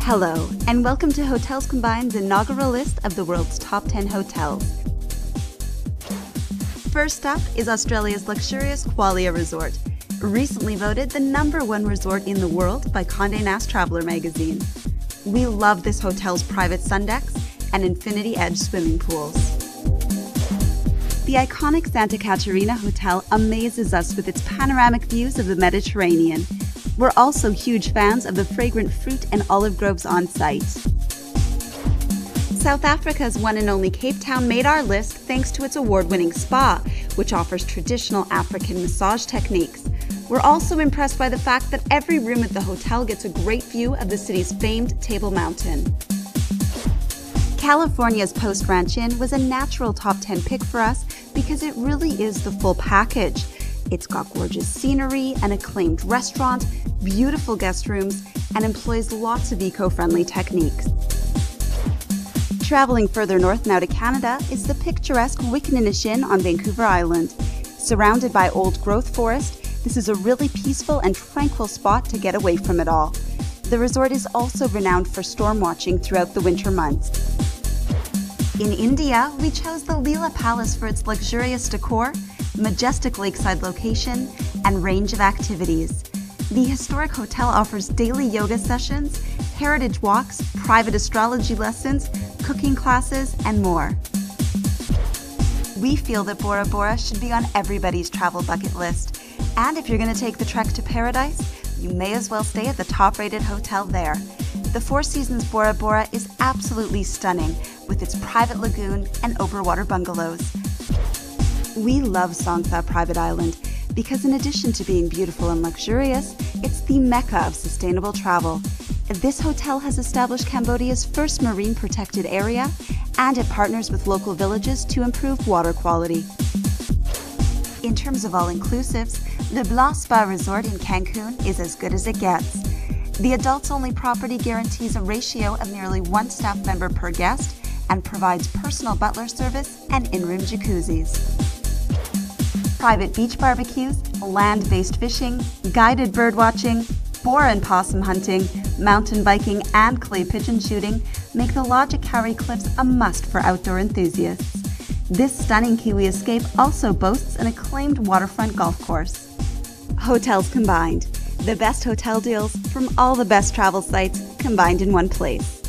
Hello, and welcome to Hotels Combine's inaugural list of the world's top 10 hotels. First up is Australia's luxurious Qualia Resort, recently voted the #1 resort in the world by Condé Nast Traveler magazine. We love this hotel's private sun decks and infinity edge swimming pools. The iconic Santa Caterina Hotel amazes us with its panoramic views of the Mediterranean. We're also huge fans of the fragrant fruit and olive groves on site. South Africa's one and only Cape Town made our list thanks to its award-winning spa, which offers traditional African massage techniques. We're also impressed by the fact that every room at the hotel gets a great view of the city's famed Table Mountain. California's Post Ranch Inn was a natural top 10 pick for us because it really is the full package. It's got gorgeous scenery, an acclaimed restaurant, beautiful guest rooms, and employs lots of eco-friendly techniques. Traveling further north now to Canada is the picturesque Wickaninnish Inn on Vancouver Island. Surrounded by old-growth forest, this is a really peaceful and tranquil spot to get away from it all. The resort is also renowned for storm watching throughout the winter months. In India, we chose the Leela Palace for its luxurious decor, majestic lakeside location, and range of activities. The historic hotel offers daily yoga sessions, heritage walks, private astrology lessons, cooking classes, and more. We feel that Bora Bora should be on everybody's travel bucket list. And if you're going to take the trek to paradise, you may as well stay at the top-rated hotel there. The Four Seasons Bora Bora is absolutely stunning with its private lagoon and overwater bungalows. We love Songtha Private Island because in addition to being beautiful and luxurious, it's the mecca of sustainable travel. This hotel has established Cambodia's first marine protected area, and it partners with local villages to improve water quality. In terms of all-inclusives, Le Blanc Spa Resort in Cancun is as good as it gets. The adults-only property guarantees a ratio of nearly 1 staff member per guest and provides personal butler service and in-room jacuzzis. Private beach barbecues, land-based fishing, guided birdwatching, boar and possum hunting, mountain biking, and clay pigeon shooting make the Lodge at Kauri Cliffs a must for outdoor enthusiasts. This stunning Kiwi escape also boasts an acclaimed waterfront golf course. Hotels Combined, the best hotel deals from all the best travel sites combined in one place.